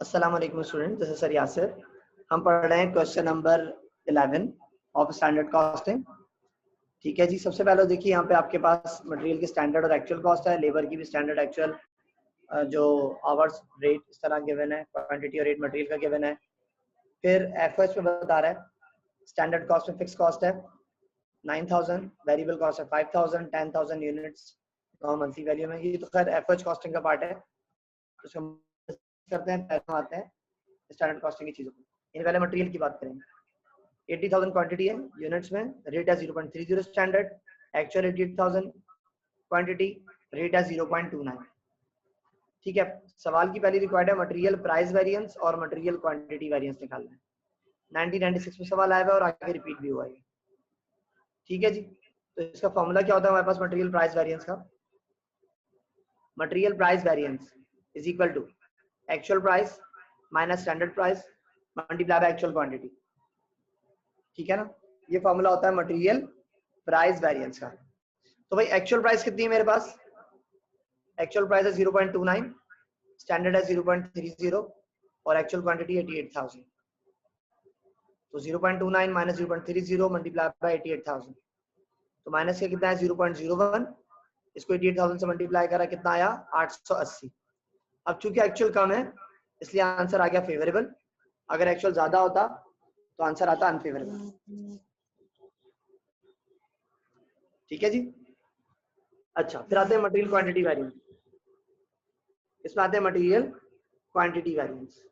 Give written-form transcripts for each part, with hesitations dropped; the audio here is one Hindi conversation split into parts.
अस्सलाम वालेकुम student, this is sir Yasir. हम पढ़ रहे हैं question number 11 of standard costing. ठीक है जी, सबसे पहले देखिए यहाँ पे आपके पास मटेरियल की स्टैंडर्ड और एक्चुअल कॉस्ट है, लेबर की भी स्टैंडर्ड एक्चुअल जो आवर्स रेट इस तरह गिवन है, क्वांटिटी और रेट मटेरियल का गिवन है। फिर एफएच में बता रहा है स्टैंडर्ड कॉस्ट में फिक्स कॉस्ट है 9000, वेरिएबल कॉस्ट है 5000, 10000 यूनिट्स मंथली वैल्यू में। ये तो खैर एफएच कॉस्टिंग का पार्ट है, तो करते हैं पहले आते हैं स्टैंडर्ड कॉस्टिंग की चीजों को। इन पहले मटेरियल की बात करेंगे। 80000 क्वांटिटी है यूनिट्स में, रेट है 0.30 स्टैंडर्ड, एक्चुअल 88000 क्वांटिटी, रेट है 0.29। ठीक है, सवाल की पहली रिक्वायर्ड है मटेरियल प्राइस वेरिएंस और मटेरियल क्वांटिटी वेरिएंस निकालना है। 1996 में सवाल आया हुआ और आगे रिपीट भी हुआ है। ठीक है जी, तो इसका फॉर्मूला क्या होता है हमारे पास मटेरियल प्राइस वेरिएंस का? Material price variance is equal to actual price minus standard price multiply by actual quantity. ठीक है ना, ये फॉर्मूला होता है मटेरियल प्राइस वेरिएंस का। तो भाई एक्चुअल प्राइस कितनी है मेरे पास? एक्चुअल प्राइस है 0.29, स्टैंडर्ड है 0.30 और एक्चुअल क्वांटिटी 88000। तो 0.29 माइनस 0.30 मल्टीप्लाई बाय 88000, तो माइनस के कितना है 0.01, इसको 88000 से मल्टीप्लाई करा कितना आया 880। अब चूंकि एक्चुअल कम है इसलिए आंसर आ गया फेवरेबल, अगर एक्चुअल ज्यादा होता तो आंसर आता अनफेवरेबल। ठीक है जी। अच्छा, फिर आते हैं मटेरियल क्वांटिटी वेरिएंस। इसमें आते हैं मटेरियल क्वांटिटी वेरिएंस।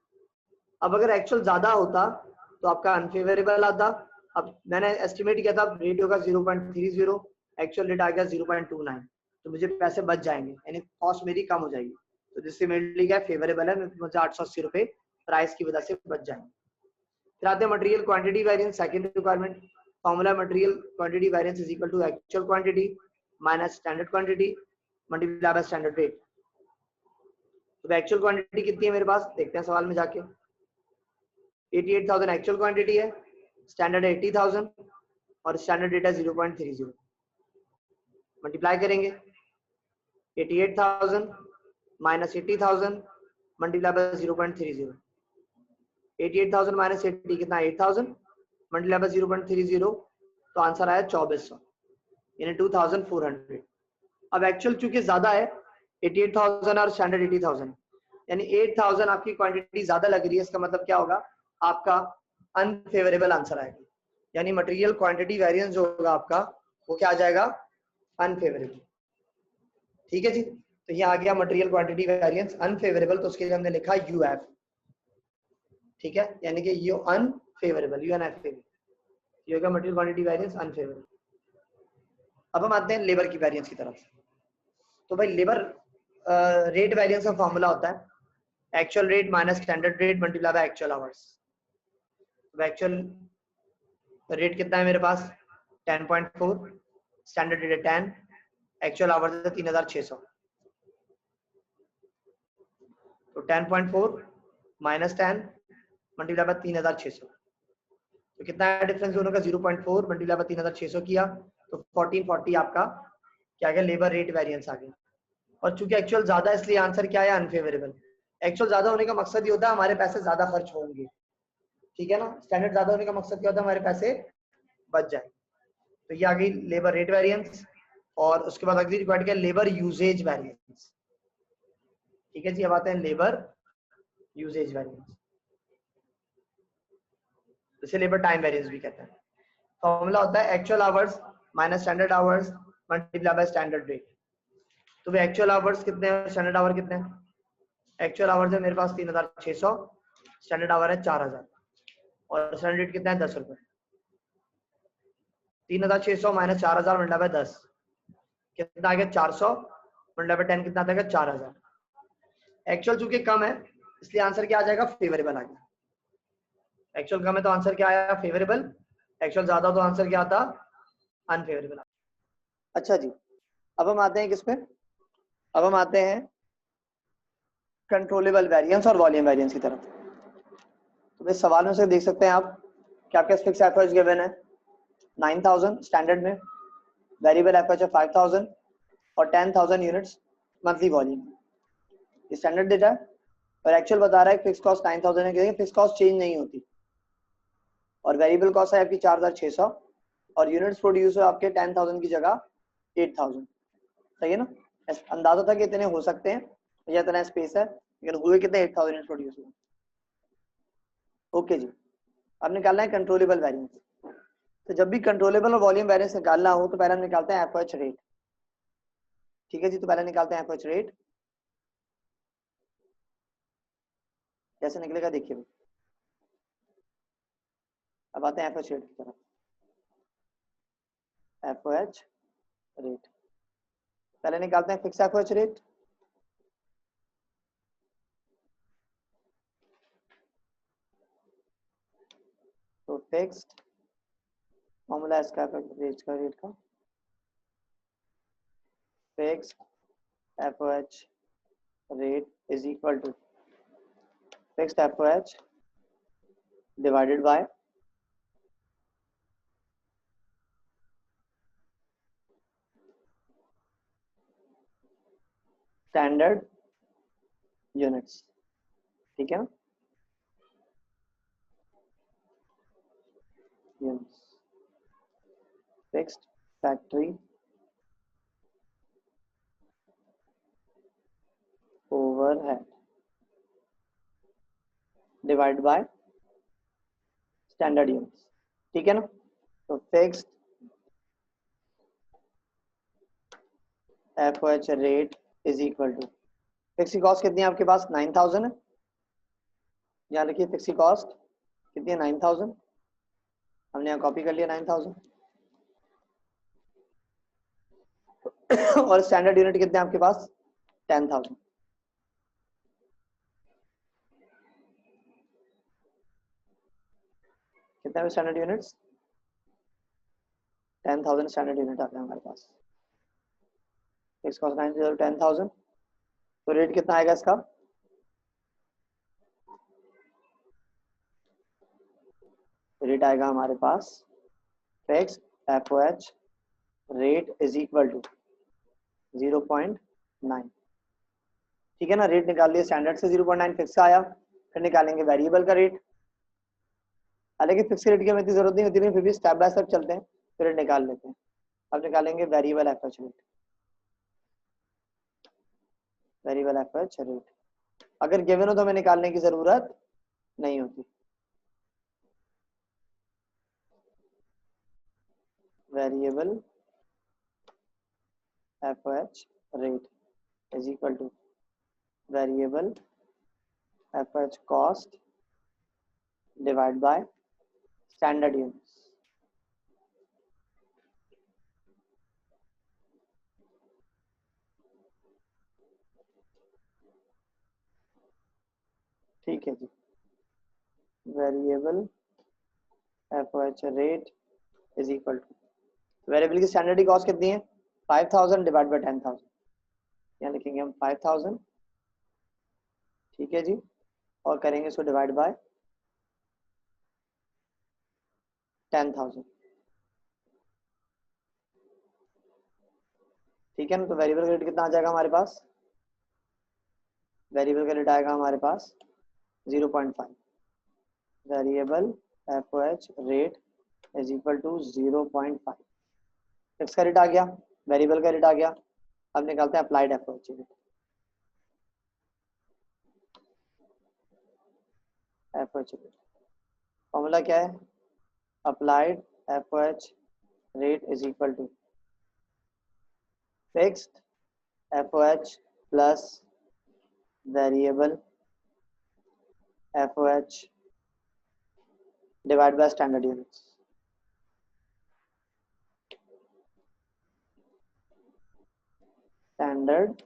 अब अगर एक्चुअल ज्यादा होता तो आपका अनफेवरेबल आता। अब मैंने एस्टिमेट किया था रेट होगा 0.30, एक्चुअल रेट आ गया 0.29, तो मुझे पैसे बच जाएंगे, यानी कॉस्ट मेरी कम हो जाएगी, तो जिससे मेरे लिए क्या फेवरेबल है, मुझे 880 रुपए प्राइस की वजह से बच जाएंगे। फिर आते हैं material quantity variance, second requirement. Formula material quantity variance is equal to actual quantity minus standard quantity multiply by standard rate. तो एक्चुअल क्वांटिटी कितनी है मेरे पास, देखते हैं सवाल में जाके। 88000 एक्चुअल क्वांटिटी है, स्टैंडर्ड है 80000 और स्टैंडर्ड रेट है 0.30। मल्टीप्लाई करेंगे 88000 माइनस 80000 मल्टीप्लाई बाय 0.30। 88000 माइनस 80 कितना 8000 मल्टीप्लाई बाय 0.30, तो आंसर आया 2400 यानी 2400। अब एक्चुअल चूंकि ज्यादा है 88000 और स्टैंडर्ड 80000, यानी 8000 आपकी क्वांटिटी ज्यादा लग रही है, इसका मतलब क्या होगा आपका अनफेवरेबल आंसर आएगा, यानी मटेरियल क्वांटिटी वेरिएंस जो होगा आपका वो क्या आ जाएगा अनफेवरेबल। ठीक है जी, तो ये आ गया मटेरियल क्वांटिटी वेरिएंस अनफेवरेबल, तो उसके लिए हमने लिखा यूएफ। ठीक है, यानी कि यू अनफेवरेबल, यू अनफेवरेबल, ये होगा मटेरियल क्वांटिटी वेरिएंस अनफेवरेबल। अब हम आते हैं लेबर की वेरिएंस की तरफ। तो भाई लेबर रेट वेरिएंस का फॉर्मूला होता है actual rate minus standard rate multiply by actual hours. तो एक्चुअल रेट कितना है मेरे पास 10.4, स्टैंडर्ड रेट है 10, एक्चुअल आवर्स है 3600। तो 10.4 माइनस 10 मल्टीप्लाई बाय 3600, तो कितना है डिफरेंस दोनों का 0.4 मल्टीप्लाई बाय 3600 किया तो 1440 आपका क्या गया लेबर रेट वेरिएंस आ गया। और चूंकि एक्चुअल ज्यादा है इसलिए आंसर क्या है अनफेवरेबल। एक्चुअल ज्यादा होने का मकसद ये होता है हमारे पैसे ज्यादा खर्च होंगे, ठीक है ना। स्टैंडर्ड ज्यादा होने का मकसद क्या होता है हमारे पैसे बच जाए। तो ये आ गई लेबर रेट वेरिएंस, और उसके बाद अगली रिक्वायर्ड क्या लेबर यूजेज वेरिएंस। ठीक है जी, अब आते हैं लेबर यूजेज वेरिएंस, इसे लेबर टाइम वेरिएंस भी कहते हैं। फॉर्मूला होता है actual hours minus standard hours multiply by standard rate. तो वे एक्चुअल आवर्स कितने हैं, स्टैंडर्ड आवर कितने हैं? एक्चुअल आवर्स है मेरे पास 3600, स्टैंडर्ड आवर है 4000 और स्टैंडर्ड रेट कितना है 10 रुपए। 3600 माइनस 4000 मल्टीप्लाई बाय 10 कितना आ गया 400, मल्टीप्लाई बाय 10 कितना आता है 4000। एक्चुअल चूंकि कम है इसलिए आंसर क्या आ जाएगा फेवरेबल आ गया। एक्चुअल कम है तो आंसर क्या आया फेवरेबल, एक्चुअल ज्यादा तो आंसर क्या आता अनफेवरेबल। अच्छा जी, अब हम आते हैं किस पे, अब हम आते हैं कंट्रोलेबल वेरिएंस और वॉल्यूम वेरिएंस की तरफ। तो इस सवाल में से देख सकते हैं आप कि आपके फिक्स एफएच गिवन है 9000 स्टैंडर्ड में, वेरिएबल एफएच है 5000 और 10000 यूनिट्स मंथली वॉल्यूम। ये स्टैंडर्ड डेटा है और एक्चुअल बता रहा है फिक्स कॉस्ट 9000 है, फिक्स कॉस्ट चेंज नहीं होती, और वेरिएबल कॉस्ट है आपकी 4600 और यूनिट्स प्रोड्यूस है आपके 10000 की जगह 8000। सही है ना, अंदाजा था कि इतने हो सकते हैं या इतना स्पेस है, लेकिन हुए कितने 8000 यूनिट प्रोड्यूस हुए। ओके जी, अब निकालना है कंट्रोलेबल वेरिएंस। तो जब भी कंट्रोलेबल और वॉल्यूम वेरिएंस निकालना हो तो पहले हम निकालते हैं एफओएच रेट। ठीक है जी, तो पहले निकालते हैं एफओएच रेट। कैसे निकलेगा देखिए। अब आते हैं एफओएच रेट की तरफ। एफओएच रेट पहले निकालते हैं फिक्स एफओएच रेट। तो फिक्स्ड फॉर्मूला इसका रेट का fixed FOH rate is equal to fixed FOH divided by standard units. ठीक है ना, units fixed factory overhead divide by standard units. ठीक है ना, तो fixed FOH rate is equal to fix की कॉस्ट कितनी है आपके पास 9000 है। यहाँ लिखिए फिक्स की कॉस्ट कितनी है 9000, हमने यहाँ कॉपी कर लिया 9000 और स्टैंडर्ड यूनिट कितने हैं आपके पास 10000। कितने में स्टैंडर्ड यूनिट्स 10000 स्टैंडर्ड यूनिट आते हैं हमारे पास। फिक्स कॉस्ट 9000 10000, तो रेट कितना आएगा इसका, रेट आएगा हमारे पास fix FOH rate is equal to 0.9। ठीक है ना, रेट निकाल लिया स्टैंडर्ड से 0.9 फिक्स का आया, फिर निकालेंगे वेरिएबल का रेट। हालांकि फिक्स रेट की हमें इतनी जरूरत नहीं होती, फिर भी स्टेप बाय स्टेप चलते हैं, फिर रेट निकाल लेते हैं। अब निकालेंगे variable FOH rate. Variable FOH rate अगर गिवन हो तो हमें निकालने की जरूरत नहीं होती। Variable FOH rate is equal to variable FOH cost divide by standard units. ठीक है जी, variable FOH rate is equal to variable की स्टैंडर्ड की कॉस्ट कितनी है 5000 डिवाइड बाय 10000, यहाँ लिखेंगे हम 5000। ठीक है जी, और करेंगे इसको डिवाइड बाय 10000। ठीक है ना, तो वेरिएबल रेट कितना आ जाएगा हमारे पास, वेरिएबल का रेट आएगा हमारे पास 0.5। Variable FOH rate is equal to 0.5। Fix का रेट आ गया, वेरिएबल का रेट आ गया। अब निकालते हैं applied FOH rate. FOH rate formula क्या है, applied FOH rate is equal to fixed FOH plus variable FOH divide by standard units. Standard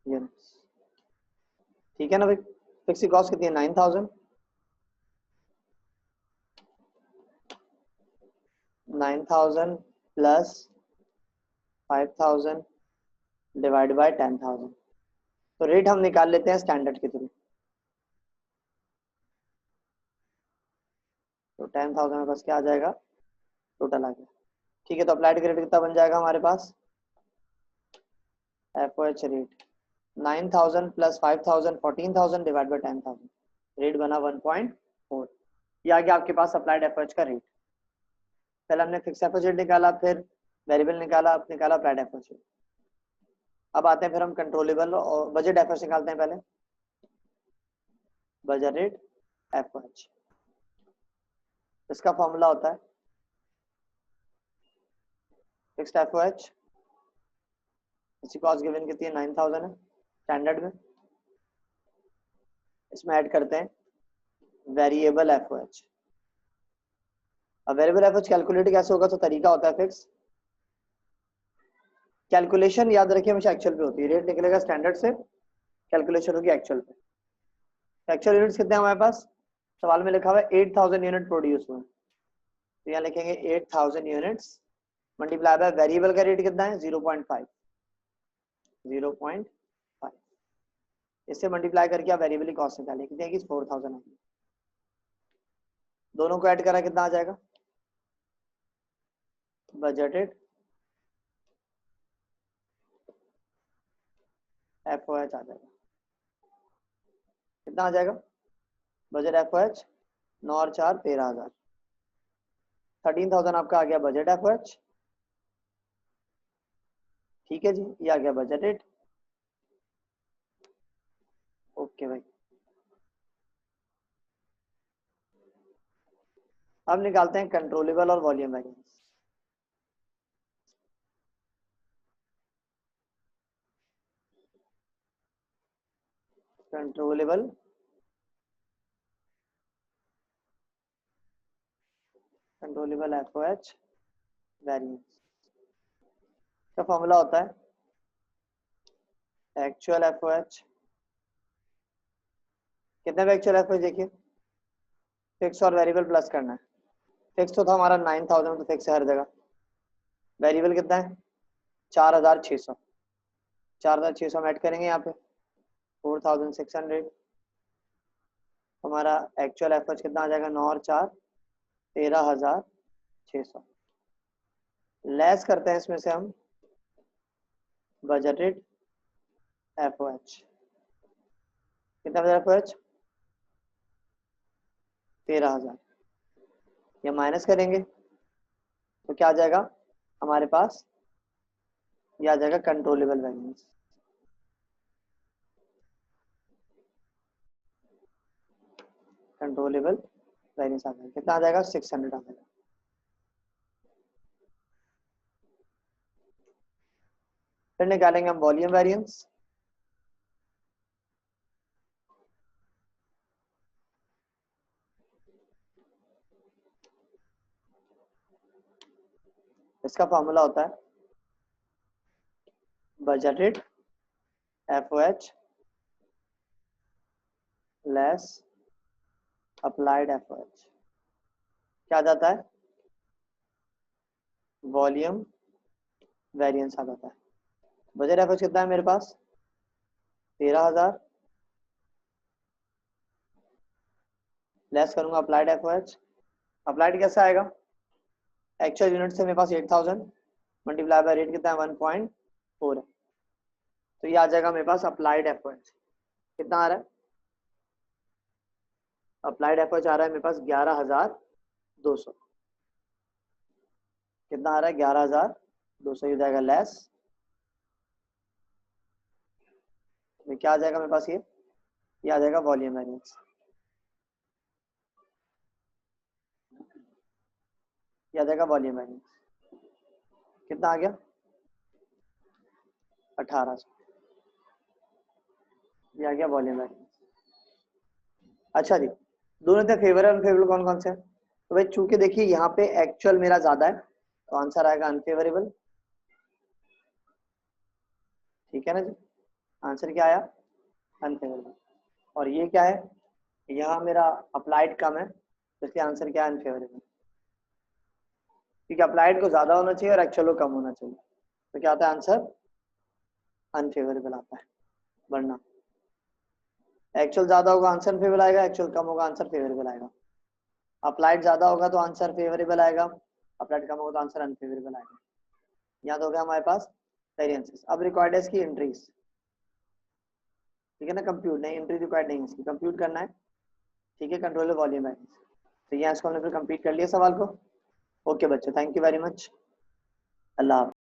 units. ठीक है ना भाई, फिक्स की कॉस्ट कितनी है 9000, 9000 प्लस 5000 डिवाइड बाय 10000। तो रेट हम निकाल लेते हैं स्टैंडर्ड के थ्रू। तो 10000 में बस क्या आ जाएगा, टोटल आ गया। ठीक है, तो अप्लाइड रेट कितना बन जाएगा हमारे पास, FOH rate 9,000 plus 5,000 14,000 divide by 10,000, rate बना 1.4। ये आ गया आपके पास अप्लाइड एफओएच का रेट। पहले हमने फिक्स एफओएच रेट निकाला, फिर वेरिएबल निकाला, अब निकाला अप्लाइड एफओएच रेट। अब आते हैं फिर हम कंट्रोलेबल और बजट एफओएच निकालते हैं। पहले बजट एफओएच, इसका फॉर्मूला होता है फिक्स्ड एफओएच, इसकी कॉस्ट गिवन कितनी है 9,000 है स्टैंडर्ड में। इसमें ऐड करते हैं वेरिएबल एफओएच। अब वेरिएबल एफओएच कैलकुलेट कैसे होगा, तो तरीका होता है फिक्स कैलकुलेशन, याद रखिए हमेशा एक्चुअल पे होती है। रेट निकलेगा स्टैंडर्ड से, कैलकुलेशन होगी एक्चुअल पे। एक्चुअल यूनिट्स कितने हैं हमारे पास, सवाल में लिखा हुआ है 8,000 यूनिट प्रोड्यूस हुए, तो यहाँ लिखेंगे 8,000 यूनिट्स मल्टीप्लाई बाय वेरिएबल का रेट कितना है 0.5, 0.5, इससे मल्टीप्लाई करके आप वेरिएबल की कॉस्ट निकालिए, कितनी आएगी 4,000 आएगी। दोनों को ऐड करा कितना आ जाएगा, बजटेड एफओएच आ जाएगा। कितना आ जाएगा बजट एफओएच, 9 और 4 13,000, 13,000 आपका आ गया बजट एफओएच। ठीक है जी, ये आ गया बजट रेट। ओके भाई, अब निकालते हैं कंट्रोलेबल और volume variance. Controllable FOH variance का फॉर्मूला होता है एक्चुअल एफओएच। कितने पे एक्चुअल एफओएच देखिए, फिक्स और वेरिएबल प्लस करना है। फिक्स तो था हमारा 9,000, तो फिक्स है हर जगह। वेरिएबल कितना है 4,600, 4,600 हम ऐड करेंगे यहाँ पे 4,600। हमारा एक्चुअल एफओएच कितना आ जाएगा 9 और 4 13,600। लेस करते हैं इसमें से हम बजटेड एफओएच। कितना बजट एफओएच 13,000, ये माइनस करेंगे तो क्या आ जाएगा हमारे पास, ये आ जाएगा कंट्रोलेबल वेरिएंस। कंट्रोलेबल वेरिएंस आ जाएगा, कितना आ जाएगा 600 आ जाएगा। फिर निकालेंगे हम वॉल्यूम वेरिएंस। इसका फॉर्मूला होता है budgeted FOH less applied FOH, क्या जाता है वॉल्यूम वेरिएंस आ जाता है। बजट एफओएच कितना है मेरे पास 13,000, लेस करूंगा अप्लाइड एफओएच। अप्लाइड कैसे आएगा, एक्चुअल यूनिट से मेरे पास 8,000 मल्टीप्लाई बाय रेट कितना है 1.4 है, तो ये आ जाएगा मेरे पास अप्लाइड एफओएच। कितना आ रहा है अप्लाइड एफओएच आ रहा है मेरे पास 11,200। कितना आ रहा है 11,200, हो जाएगा लेस, क्या आ जाएगा मेरे पास, ये आ जाएगा वॉल्यूम वेरिएंस। ये आ जाएगा वॉल्यूम वेरिएंस, कितना आ गया 1,800, ये आ गया वॉल्यूम वेरिएंस। अच्छा जी, दोनों थे फेवरेबल अनफेवरेबल कौन कौन से हैं, तो भाई चूंकि देखिए यहाँ पे एक्चुअल मेरा ज्यादा है तो आंसर आएगा अनफेवरेबल। ठीक है ना जी, आंसर क्या आया अनफेवरेबल। और ये क्या है, यहाँ मेरा अप्लाइड कम है, तो इसलिए आंसर क्या है अनफेवरेबल, क्योंकि अप्लाइड को ज्यादा होना चाहिए और एक्चुअल को कम होना चाहिए, तो क्या आता है आंसर अनफेवरेबल आता है। वरना एक्चुअल ज्यादा होगा आंसर फेवरेबल आएगा, एक्चुअल कम होगा आंसर फेवरेबल आएगा। अप्लाइड ज्यादा होगा तो आंसर फेवरेबल आएगा, अप्लाइड कम होगा तो आंसर अनफेवरेबल आएगा। यहाँ तो हो गया हमारे पास वेरिएंसेस। अब रिक्वायर्ड है इसकी एंट्रीज। ठीक है ना, कंप्यूट नहीं, एंट्री रिक्वायर्ड नहीं है इसकी, कंप्यूट करना है। ठीक है, कंट्रोल वॉल्यूम बैलेंस। तो यहाँ इसको हमने फिर कंप्लीट कर लिया सवाल को। ओके बच्चों, थैंक यू वेरी मच, अल्लाह हाफ़िज़।